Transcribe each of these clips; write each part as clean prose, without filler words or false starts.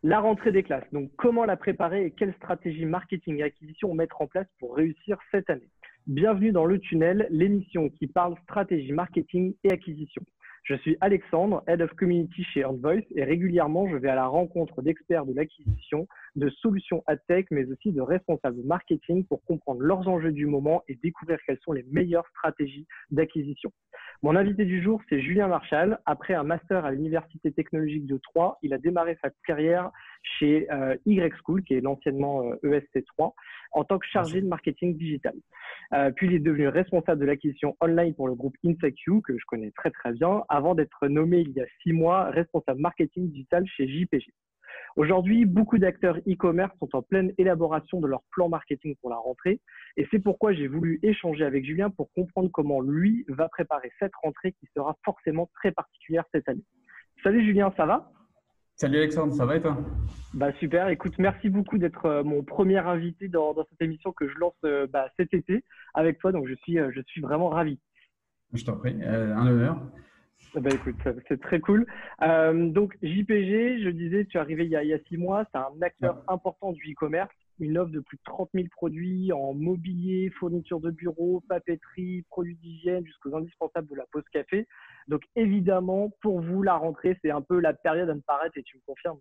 La rentrée des classes. Donc, comment la préparer et quelle stratégie marketing et acquisition mettre en place pour réussir cette année? Bienvenue dans Le Tunnel, l'émission qui parle stratégie marketing et acquisition. Je suis Alexandre, Head of Community chez EarnVoice et régulièrement, je vais à la rencontre d'experts de l'acquisition, de solutions AdTech, mais aussi de responsables marketing pour comprendre leurs enjeux du moment et découvrir quelles sont les meilleures stratégies d'acquisition. Mon invité du jour, c'est Julien Marchal. Après un master à l'Université technologique de Troyes, il a démarré sa carrière chez Y-School, qui est l'anciennement EST3, en tant que chargé de marketing digital. Puis il est devenu responsable de l'acquisition online pour le groupe InSecU, que je connais très très bien, avant d'être nommé il y a 6 mois responsable marketing digital chez JPG. Aujourd'hui, beaucoup d'acteurs e-commerce sont en pleine élaboration de leur plan marketing pour la rentrée et c'est pourquoi j'ai voulu échanger avec Julien pour comprendre comment lui va préparer cette rentrée qui sera forcément très particulière cette année. Salut Julien, ça va? Salut Alexandre, ça va et toi? Bah super, écoute, merci beaucoup d'être mon premier invité dans cette émission que je lance cet été avec toi, donc je suis vraiment ravi. Je t'en prie, un honneur. Bah écoute, c'est très cool. Donc JPG, je disais, tu es arrivé il y a 6 mois, c'est un Ouais. acteur important du e-commerce, une offre de plus de 30 000 produits en mobilier, fourniture de bureau, papeterie, produits d'hygiène, jusqu'aux indispensables de la pause café. Donc évidemment, pour vous, la rentrée, c'est un peu la période à ne pas rater, tu me confirmes?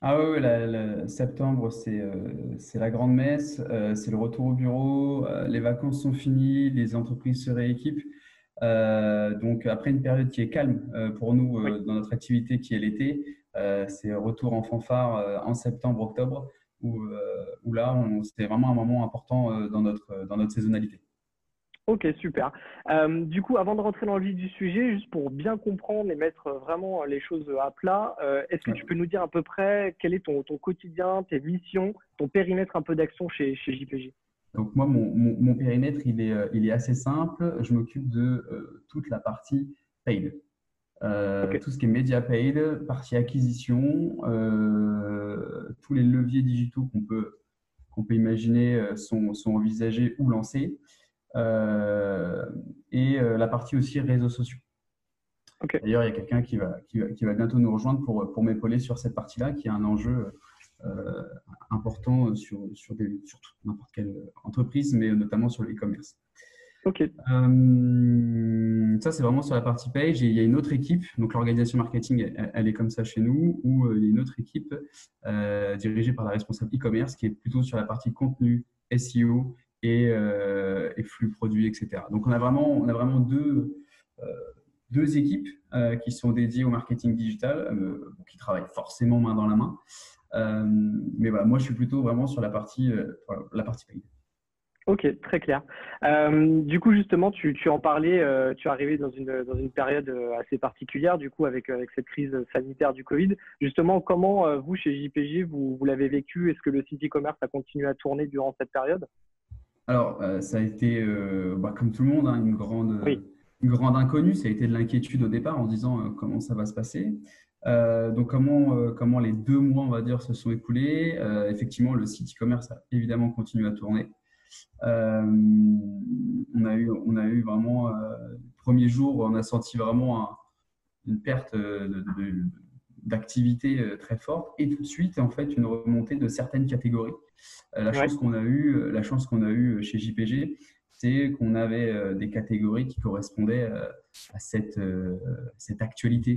Ah ouais, ouais, septembre, c'est la grande messe, c'est le retour au bureau, les vacances sont finies, les entreprises se rééquipent. Donc après une période qui est calme pour nous Oui. dans notre activité qui est l'été, c'est retour en fanfare en septembre-octobre où là, c'est vraiment un moment important dans notre saisonnalité. Ok, super. Du coup, avant de rentrer dans le vif du sujet, juste pour bien comprendre et mettre vraiment les choses à plat, est-ce que Ouais. tu peux nous dire à peu près quel est ton quotidien, tes missions, ton périmètre un peu d'action chez JPG? Donc moi, mon périmètre, il est assez simple. Je m'occupe de toute la partie paid. Ok, Tout ce qui est média paid, partie acquisition, tous les leviers digitaux qu'on peut imaginer sont envisagés ou lancés. Euh, et la partie aussi réseaux sociaux. ok. D'ailleurs, il y a quelqu'un qui va bientôt nous rejoindre pour m'épauler sur cette partie-là, qui est un enjeu euh, important sur n'importe quelle entreprise, mais notamment sur le e-commerce. Ok, Ça, c'est vraiment sur la partie page. Et il y a une autre équipe, donc l'organisation marketing, elle est comme ça chez nous, où il y a une autre équipe dirigée par la responsable e-commerce qui est plutôt sur la partie contenu, SEO et flux produits, etc. Donc, on a vraiment euh, deux équipes qui sont dédiées au marketing digital, qui travaillent forcément main dans la main. Mais voilà, moi, je suis plutôt vraiment sur la partie paid. ok, très clair. Du coup, justement, tu en parlais, tu es arrivé dans une période assez particulière, du coup, avec cette crise sanitaire du Covid. Justement, comment vous, chez JPG, vous l'avez vécu? Est-ce que le site e-commerce a continué à tourner durant cette période? Alors, ça a été, comme tout le monde, hein, Oui, une grande inconnue. Ça a été de l'inquiétude au départ en se disant comment ça va se passer. Donc, comment les 2 mois, on va dire, se sont écoulés. Effectivement, le site e-commerce a évidemment continué à tourner. Euh, on a eu vraiment, le premier jour, on a senti vraiment une perte d'activité très forte et tout de suite, en fait, une remontée de certaines catégories. La ouais, chance qu'on a eue, chez JPG, c'est qu'on avait des catégories qui correspondaient à cette actualité,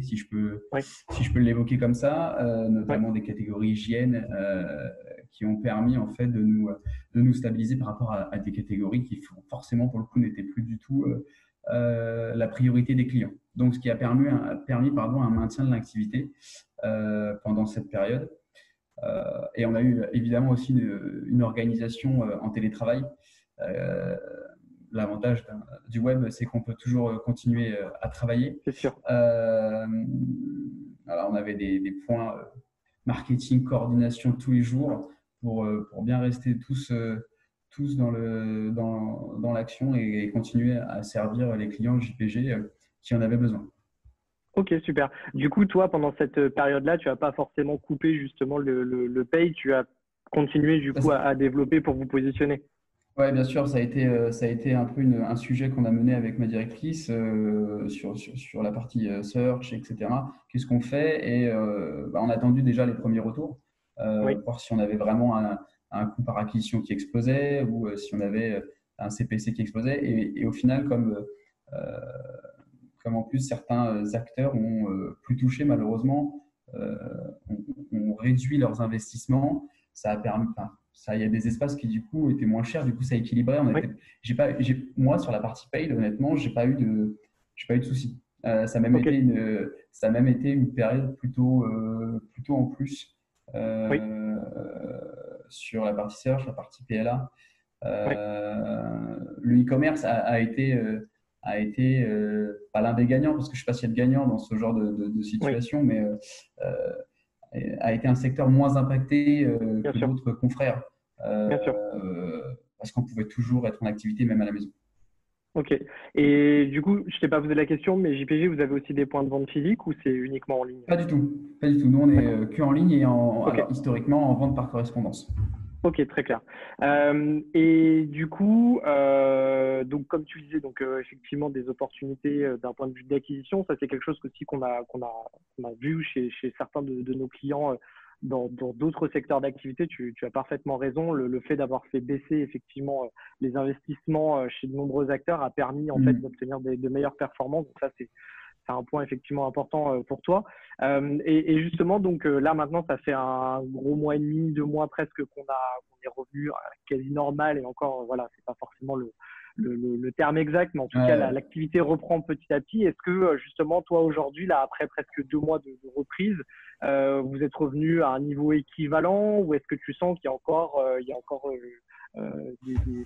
ouais, si je peux l'évoquer comme ça, ouais. notamment des catégories hygiène qui ont permis en fait de nous stabiliser par rapport à des catégories qui forcément pour le coup n'étaient plus du tout la priorité des clients. Donc, ce qui a permis pardon, un maintien de l'activité pendant cette période. Et on a eu évidemment aussi une organisation en télétravail. Euh, L'avantage du web, c'est qu'on peut toujours continuer à travailler. C'est sûr. Euh, alors, on avait des points marketing, coordination tous les jours pour bien rester tous dans l'action et continuer à servir les clients JPG qui en avaient besoin. Ok, super. Du coup, toi, pendant cette période-là, tu n'as pas forcément coupé justement le pay, tu as continué du coup à développer pour vous positionner. Ouais, bien sûr, ça a été un peu un sujet qu'on a mené avec ma directrice sur la partie search, etc. Qu'est-ce qu'on fait? Et on a attendu déjà les premiers retours, Oui, voir si on avait vraiment un coût par acquisition qui explosait ou si on avait un CPC qui explosait. Et au final, euh, comme en plus certains acteurs ont plus touché malheureusement, euh, ont réduit leurs investissements. Ça a permis, enfin, ça, il y a des espaces qui du coup étaient moins chers, du coup ça a équilibré. oui, Moi sur la partie paid, honnêtement, j'ai pas eu de soucis. ok, Ça a même été une période plutôt en plus oui, euh, sur la partie search, la partie PLA. oui, Le e-commerce a été pas l'un des gagnants, parce que je ne sais pas s'il y a de gagnants dans ce genre de oui, situation, mais euh, a été un secteur moins impacté bien que sûr, d'autres confrères, bien sûr. parce qu'on pouvait toujours être en activité même à la maison. Ok. Et du coup, je t'ai pas posé la question, mais JPG, vous avez aussi des points de vente physiques ou c'est uniquement en ligne? Pas du tout, pas du tout. Nous, on est D'accord. que en ligne et Ok. alors historiquement en vente par correspondance. Ok, très clair. Et du coup, donc comme tu disais, donc effectivement des opportunités d'un point de vue d'acquisition, ça c'est quelque chose aussi qu'on a vu chez certains de nos clients dans d'autres secteurs d'activité. Tu as parfaitement raison. Le fait d'avoir fait baisser effectivement les investissements chez de nombreux acteurs a permis en fait Mm. d'obtenir de meilleures performances. Donc ça c'est un point effectivement important pour toi. Et justement, donc là maintenant, ça fait un gros mois et demi, 2 mois presque qu'on est revenu à quasi normal et encore, voilà, c'est pas forcément le terme exact, mais en tout cas, Ouais. l'activité reprend petit à petit. Est-ce que justement, toi aujourd'hui, là, après presque 2 mois de reprise, vous êtes revenu à un niveau équivalent ou est-ce que tu sens qu'il y a encore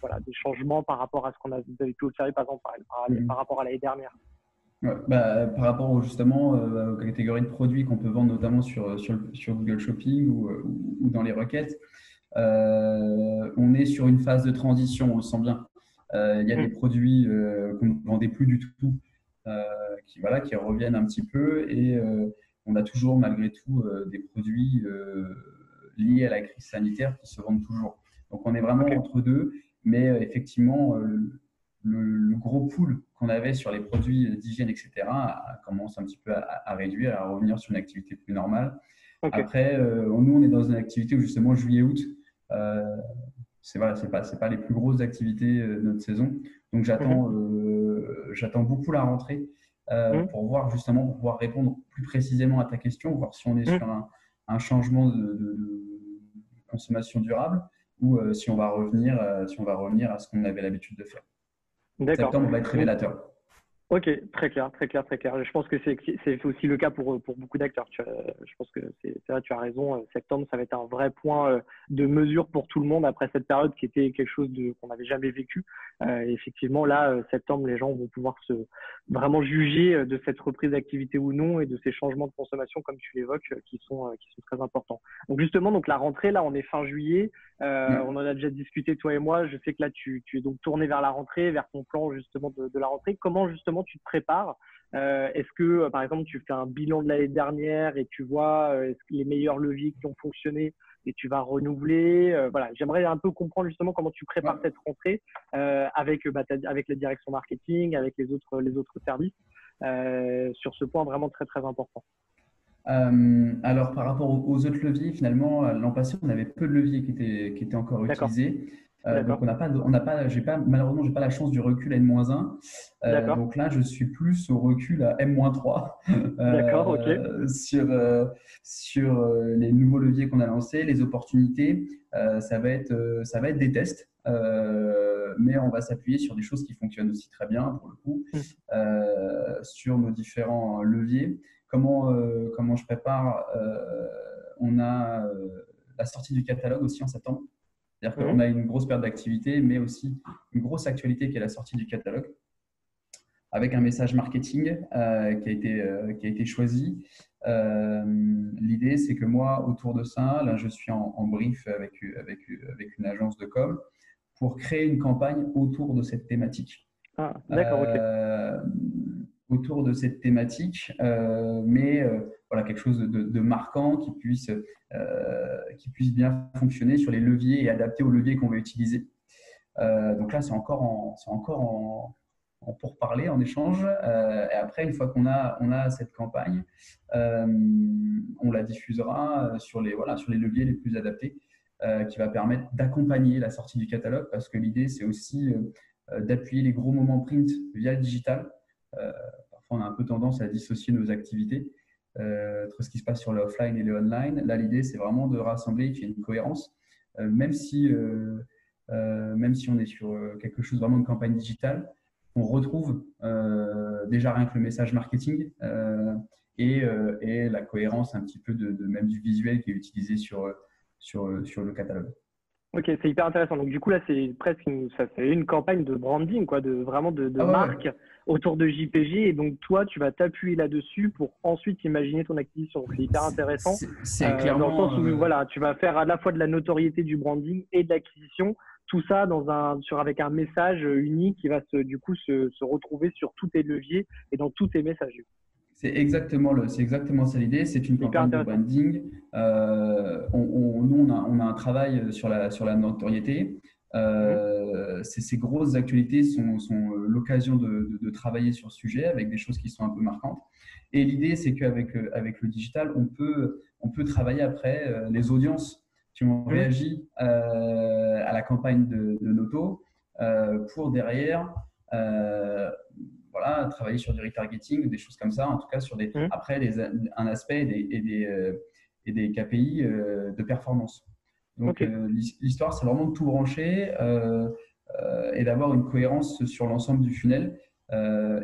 voilà, des changements par rapport à ce qu'on a vous avez pu observer par exemple par Mm. rapport à l'année dernière? Ouais, par rapport justement aux catégories de produits qu'on peut vendre notamment sur Google Shopping ou dans les requêtes, on est sur une phase de transition, on le sent bien. Il y a des Mmh, produits qu'on ne vendait plus du tout, euh, voilà, qui reviennent un petit peu et on a toujours malgré tout des produits liés à la crise sanitaire qui se vendent toujours. Donc on est ok. vraiment entre deux, mais effectivement, le gros pool qu'on avait sur les produits d'hygiène, etc., commence un petit peu à réduire, à revenir sur une activité plus normale. Ok. Après, nous, on est dans une activité où justement juillet-août, euh, voilà, c'est pas les plus grosses activités de notre saison. Donc Mhm. j'attends beaucoup la rentrée Mhm. pour voir justement, pour pouvoir répondre plus précisément à ta question, voir si on est Mhm. sur un changement de consommation durable ou si on va revenir à ce qu'on avait l'habitude de faire. D'accord. Septembre va être Donc, révélateur. ok, très clair, très clair, très clair. Je pense que c'est aussi le cas pour beaucoup d'acteurs. Je pense que c'est vrai, tu as raison. Septembre, ça va être un vrai point de mesure pour tout le monde après cette période qui était quelque chose qu'on n'avait jamais vécu. Et effectivement, là, septembre, les gens vont pouvoir vraiment juger de cette reprise d'activité ou non et de ces changements de consommation, comme tu l'évoques, qui sont très importants. Donc justement, donc la rentrée, là, on est fin juillet. Ouais. On en a déjà discuté, toi et moi. Je sais que là, tu es donc tourné vers la rentrée, vers ton plan justement de la rentrée. Comment justement tu te prépares? Est-ce que, par exemple, tu fais un bilan de l'année dernière et tu vois les meilleurs leviers qui ont fonctionné et tu vas renouveler? Voilà, j'aimerais un peu comprendre justement comment tu Ouais. prépares cette rentrée avec la direction marketing, avec les autres services sur ce point vraiment très très important. Alors, par rapport aux autres leviers, finalement, l'an passé, on avait peu de leviers qui étaient encore D'accord, utilisés. Donc, d'accord, malheureusement, j'ai pas la chance du recul à N-1. d'accord, Donc là, je suis plus au recul à M-3 d'accord, ok. sur les nouveaux leviers qu'on a lancés, les opportunités. Ça va être des tests, mais on va s'appuyer sur des choses qui fonctionnent aussi très bien, pour le coup, Mm, sur nos différents leviers. Comment je prépare On a la sortie du catalogue aussi en septembre. C'est-à-dire qu'on mm, a une grosse perte d'activité, mais aussi une grosse actualité qui est la sortie du catalogue, avec un message marketing qui a été choisi. L'idée, c'est que moi, autour de ça, là, je suis en brief avec une agence de com pour créer une campagne autour de cette thématique. Ah, d'accord, ok. Euh, autour de cette thématique, mais voilà, quelque chose de marquant qui puisse bien fonctionner sur les leviers et adapté aux leviers qu'on va utiliser. Donc là, c'est encore en pourparlers, en échange. Et après, une fois on a cette campagne, on la diffusera sur les leviers les plus adaptés, qui va permettre d'accompagner la sortie du catalogue, parce que l'idée, c'est aussi d'appuyer les gros moments print via le digital. Parfois, on a un peu tendance à dissocier nos activités entre ce qui se passe sur le offline et le online. Là, l'idée, c'est vraiment de rassembler, qu'il y ait une cohérence, même si on est sur quelque chose vraiment de campagne digitale, on retrouve déjà rien que le message marketing et la cohérence un petit peu même du visuel qui est utilisé sur le catalogue. Ok, c'est hyper intéressant. Donc, du coup, là, c'est presque une campagne de branding, quoi, vraiment de Ah marque ouais. autour de JPG. Et donc, toi, tu vas t'appuyer là-dessus pour ensuite imaginer ton acquisition. Donc, c'est hyper intéressant C'est dans le clairement sens où, voilà, tu vas faire à la fois de la notoriété du branding et de l'acquisition. Tout ça avec un message unique qui va du coup se retrouver sur tous tes leviers et dans tous tes messages. C'est exactement ça l'idée. C'est une C'est hyper campagne de intéressant. branding. Nous, on a un travail sur la notoriété. Mhm. Ces grosses actualités sont l'occasion de travailler sur ce sujet avec des choses qui sont un peu marquantes. Et l'idée, c'est avec le digital, on peut travailler après les audiences qui ont Mhm. réagi à la campagne de Noto pour derrière euh, voilà, travailler sur du retargeting, des choses comme ça, en tout cas Mhm. après un aspect et des KPI de performance. Donc Ok. l'histoire, c'est vraiment de tout brancher et d'avoir une cohérence sur l'ensemble du funnel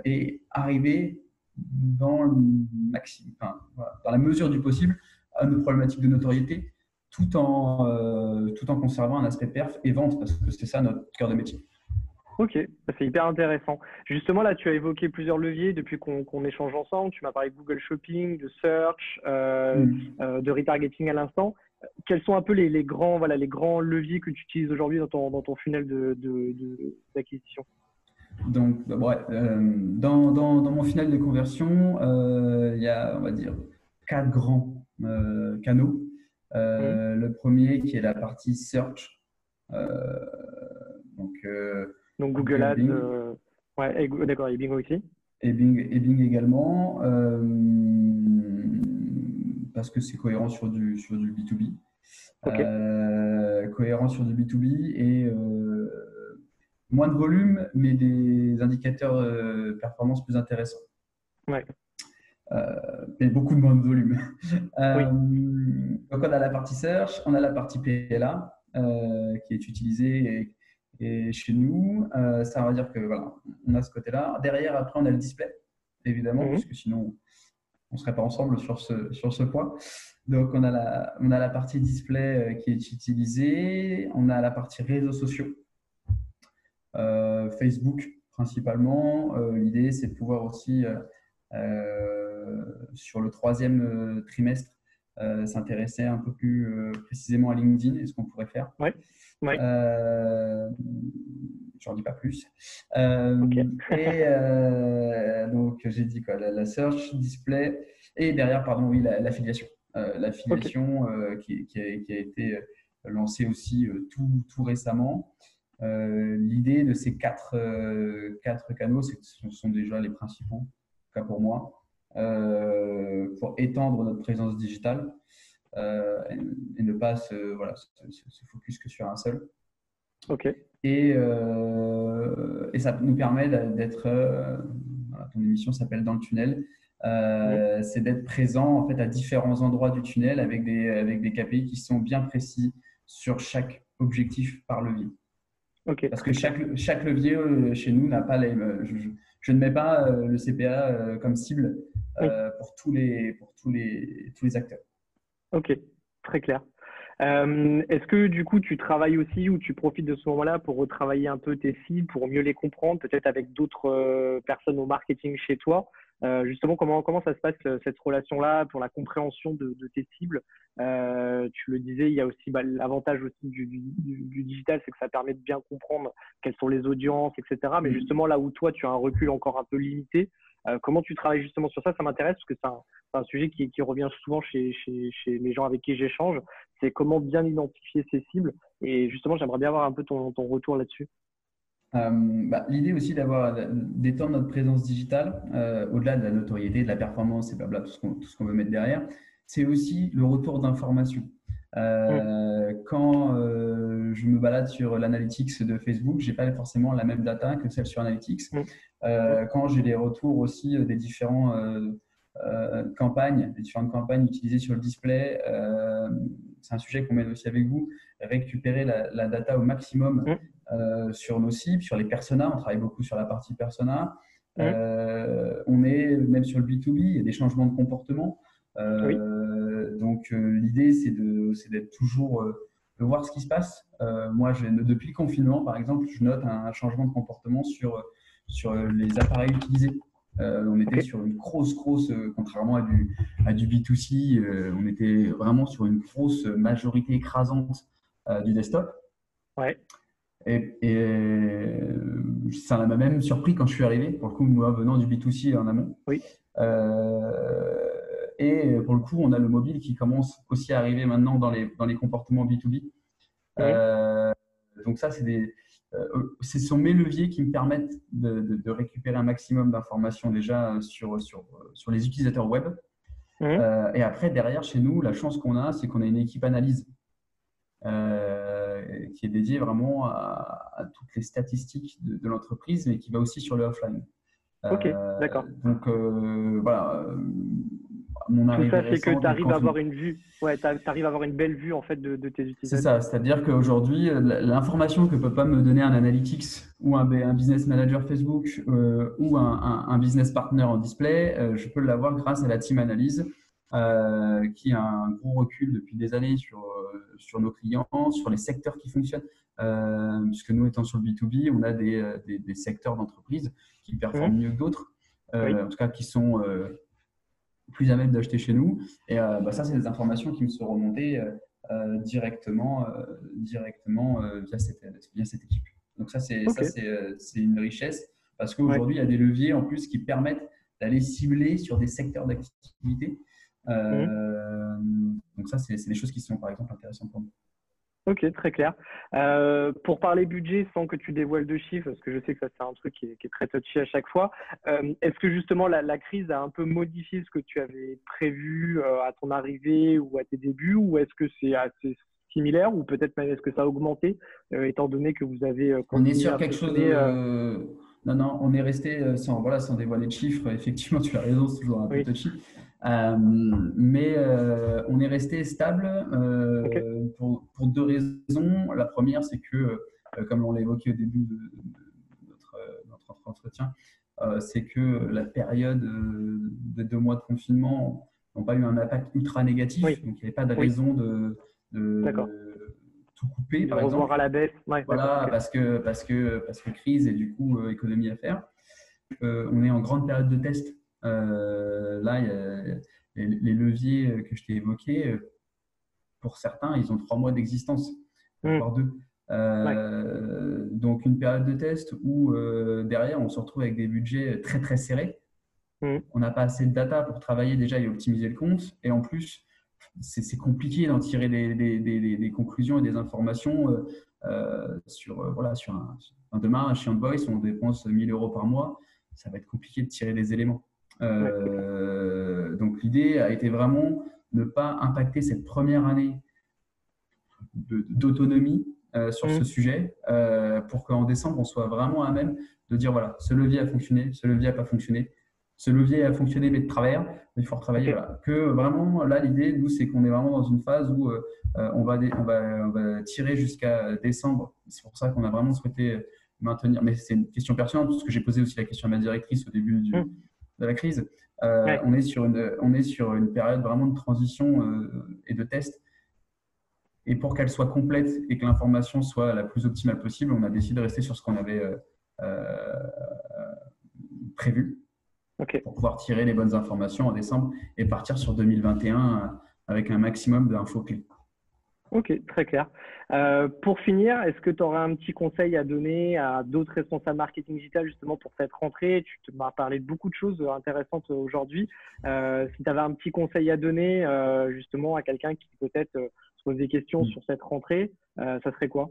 et arriver dans dans la mesure du possible à nos problématiques de notoriété tout en conservant un aspect perf et vente, parce que c'est ça notre cœur de métier. Ok, c'est hyper intéressant. Justement, là, tu as évoqué plusieurs leviers depuis qu'on échange ensemble. Tu m'as parlé de Google Shopping, de Search, de retargeting à l'instant. Quels sont un peu les grands, voilà, les grands leviers que tu utilises aujourd'hui dans ton funnel d'acquisition? Donc, ouais, dans mon final de conversion, il y a, on va dire, quatre grands canaux. Mhm. Le premier qui est la partie search, euh, donc Donc Google Google Ads, Bing ouais, d'accord, et Bing aussi. et Bing également, parce que c'est cohérent sur du B2B. Ok, Cohérent sur du B2B et moins de volume, mais des indicateurs de performance plus intéressants. ouais, Mais beaucoup de moins de volume. oui, Donc, on a la partie search, on a la partie PLA qui est utilisée et chez nous. Ça veut dire que voilà, on a ce côté-là. Derrière, après, on a le display, évidemment, mhm, puisque sinon, on ne serait pas ensemble sur ce point. Donc, on a la partie display qui est utilisée. On a la partie réseaux sociaux. Facebook principalement. L'idée, c'est de pouvoir aussi, sur le troisième trimestre, s'intéresser un peu plus précisément à LinkedIn et ce qu'on pourrait faire. ouais, ouais, J'en dis pas plus. ok, Donc, j'ai dit quoi, la search, display et derrière, pardon, oui, l'affiliation. ok, L'affiliation qui a été lancée aussi tout récemment. L'idée de ces quatre canaux, c'est que ce sont déjà les principaux, en tout cas pour moi, pour étendre notre présence digitale et ne pas se focus que sur un seul. ok. Et ça nous permet d'être, voilà, ton émission s'appelle Dans le tunnel, Mhm. c'est d'être présent en fait à différents endroits du tunnel avec des KPI qui sont bien précis sur chaque objectif par levier. Ok, Parce que très clair. chaque levier chez nous n'a pas les. Je ne mets pas le CPA comme cible Oui. tous les acteurs. Ok, très clair. Est-ce que du coup tu travailles aussi ou tu profites de ce moment-là pour retravailler un peu tes cibles, pour mieux les comprendre, peut-être avec d'autres personnes au marketing chez toi? Justement, comment ça se passe cette relation-là pour la compréhension de tes cibles? Tu le disais, il y a aussi l'avantage aussi du digital, c'est que ça permet de bien comprendre quelles sont les audiences, etc. Mais Mm. justement, là où toi tu as un recul encore un peu limité, Comment tu travailles justement sur ça? Ça m'intéresse parce que c'est un sujet qui revient souvent chez les gens avec qui j'échange. C'est comment bien identifier ses cibles. Et justement, j'aimerais bien avoir un peu ton retour là-dessus. L'idée aussi d'étendre notre présence digitale, au-delà de la notoriété, de la performance et blabla, tout ce qu'on veut mettre derrière, c'est aussi le retour d'informations. Mmh, Quand je me balade sur l'analytics de Facebook, j'ai pas forcément la même data que celle sur Analytics. mmh, mmh, Quand j'ai les retours aussi des différents des différentes campagnes utilisées sur le display, c'est un sujet qu'on mène aussi avec vous, récupérer la data au maximum mmh, sur nos cibles, sur les personas. On travaille beaucoup sur la partie persona. mmh. On est même sur le B2B, il y a des changements de comportement. Oui, L'idée, c'est d'être toujours, de voir ce qui se passe. Moi, depuis le confinement, par exemple, je note un changement de comportement sur les appareils utilisés. On était ok, sur une grosse, contrairement à du B2C, on était vraiment sur une grosse majorité écrasante du desktop. ouais, Ça m'a même surpris quand je suis arrivé, pour le coup, moi venant du B2C en amont. oui, Euh, et pour le coup, on a le mobile qui commence aussi à arriver maintenant dans les comportements B2B. mmh, Euh, donc ça, ce sont mes leviers qui me permettent de récupérer un maximum d'informations déjà sur les utilisateurs web. mmh. Et après, derrière, chez nous, la chance qu'on a, c'est qu'on a une équipe analyse qui est dédiée vraiment à toutes les statistiques de l'entreprise, mais qui va aussi sur le offline. Ok, d'accord. Voilà, mon Tout arrivée ça fait que récente tu et le arrives à avoir confinement. une vue. Ouais, tu arrives à avoir une belle vue en fait de tes C'est utilisateurs. ça, c'est-à-dire qu'aujourd'hui, l'information que peut pas me donner un analytics ou un business manager Facebook ou un business partner en display, je peux l'avoir grâce à la team analyse qui a un gros recul depuis des années sur nos clients, sur les secteurs qui fonctionnent. Puisque nous, étant sur le B2B, on a des secteurs d'entreprise qui Mhm. performent mieux que d'autres, Oui, en tout cas qui sont plus à même d'acheter chez nous. Et ça, c'est des informations qui me sont remontées directement via cette équipe. Donc ok, c'est une richesse parce ouais. qu'aujourd'hui, il y a des leviers en plus qui permettent d'aller cibler sur des secteurs d'activité. Mhm. Donc ça, c'est des choses qui sont par exemple intéressantes pour nous. Ok, très clair. Pour parler budget, sans que tu dévoiles de chiffres, parce que je sais que ça c'est un truc qui est très touchy à chaque fois, est-ce que justement la crise a un peu modifié ce que tu avais prévu à ton arrivée ou à tes débuts, ou est-ce que c'est assez similaire, ou peut-être même est-ce que ça a augmenté, étant donné que vous avez On est continué sur à quelque chose fonctionner de... Non, non, on est resté sans dévoiler de chiffres. Effectivement, tu as raison, c'est toujours un peu Oui, touchy. Mais on est resté stable ok. pour deux raisons. La première, c'est que, comme on l'a évoqué au début de notre entretien, c'est que la période de 2 mois de confinement n'ont pas eu un impact ultra négatif. Oui, Donc, il n'y avait pas de oui, raison d'accord. de tout couper, De par revoir exemple. à la baisse. Ouais, d'accord, Voilà, ok. parce que crise et du coup économie à faire. On est en grande période de test. Là, il y a les leviers que je t'ai évoqués. Pour certains, ils ont 3 mois d'existence, Hmm, voire deux. ouais. Donc une période de test où derrière, on se retrouve avec des budgets très très serrés. Hmm, On n'a pas assez de data pour travailler déjà et optimiser le compte. Et en plus, c'est compliqué d'en tirer des conclusions et des informations sur demain, un chien de voice, on dépense 1 000 € par mois, ça va être compliqué de tirer des éléments. ouais, c'est clair. Donc l'idée a été vraiment ne pas impacter cette première année d'autonomie sur Hmm, ce sujet pour qu'en décembre, on soit vraiment à même de dire voilà, ce levier a fonctionné, ce levier n'a pas fonctionné, ce levier a fonctionné mais de travers, mais il faut retravailler. ok. Voilà. Que vraiment, là, l'idée, nous, c'est qu'on est vraiment dans une phase où on va tirer jusqu'à décembre. C'est pour ça qu'on a vraiment souhaité maintenir. Mais c'est une question pertinente, parce que j'ai posé aussi la question à ma directrice au début Hmm, de la crise. ouais. On est sur une période vraiment de transition et de test et pour qu'elle soit complète et que l'information soit la plus optimale possible, on a décidé de rester sur ce qu'on avait euh, prévu Ok. pour pouvoir tirer les bonnes informations en décembre et partir sur 2021 avec un maximum d'infos clés. Ok, très clair. Pour finir, est-ce que tu aurais un petit conseil à donner à d'autres responsables marketing digital justement pour cette rentrée? Tu m'as parlé de beaucoup de choses intéressantes aujourd'hui. Si tu avais un petit conseil à donner justement à quelqu'un qui peut-être se pose des questions sur cette rentrée, ça serait quoi?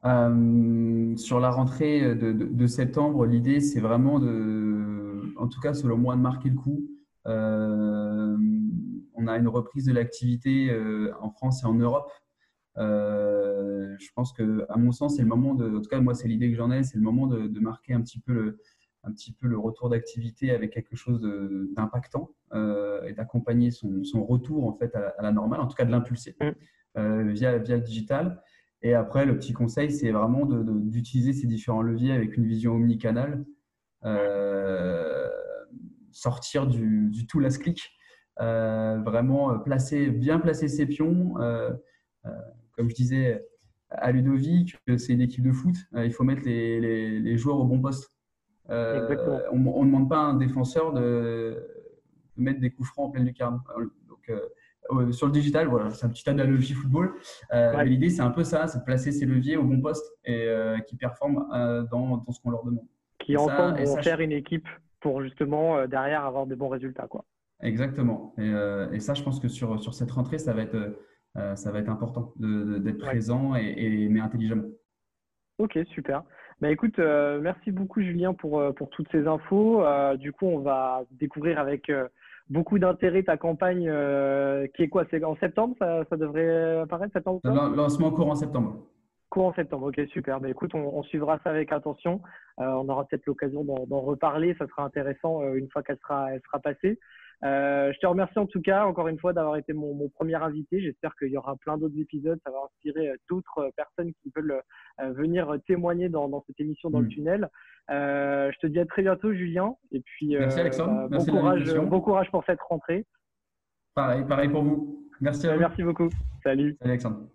Sur la rentrée de septembre, l'idée, c'est vraiment en tout cas, selon moi, de marquer le coup. Euh, on a une reprise de l'activité en France et en Europe. Je pense que, à mon sens, c'est le moment en tout cas, moi, c'est l'idée que j'en ai, c'est le moment de marquer un petit peu le retour d'activité avec quelque chose d'impactant et d'accompagner son retour en fait à la normale, en tout cas de l'impulser via le digital. Et après, le petit conseil, c'est vraiment d'utiliser ces différents leviers avec une vision omnicanale, euh, sortir du tout last click, vraiment bien placer ses pions. Euh, Comme je disais à Ludovic, c'est une équipe de foot, il faut mettre les joueurs au bon poste. Exactement. On ne demande pas à un défenseur de mettre des coups francs en pleine lucarne. Donc, sur le digital, voilà, c'est un petit analogie football. Mais Ouais. l'idée, c'est un peu ça, c'est de placer ses leviers au bon poste et qui performent dans ce qu'on leur demande. Qui ensemble Et vont ça, faire une équipe pour justement derrière avoir de bons résultats, quoi. exactement. Et ça, je pense que sur cette rentrée, ça va être important d'être Ouais. présent mais intelligemment. Ok, super. Bah écoute, merci beaucoup Julien pour toutes ces infos. Du coup, on va découvrir avec beaucoup d'intérêt ta campagne qui est quoi? C'est en septembre, ça devrait apparaître, septembre, octobre? Lancement courant septembre. Courant septembre, ok, super. Bah écoute, on suivra ça avec attention. On aura peut-être l'occasion d'en reparler. Ça sera intéressant une fois elle sera passée. Je te remercie en tout cas, encore une fois, d'avoir été mon premier invité. J'espère qu'il y aura plein d'autres épisodes. Ça va inspirer d'autres personnes qui veulent venir témoigner dans cette émission dans le Mm. tunnel. Je te dis à très bientôt, Julien. Et puis, Merci Alexandre, bon merci de courage, bon l'invitation. courage pour cette rentrée. Pareil pour vous. Merci à vous. Merci beaucoup. Salut. Salut Alexandre.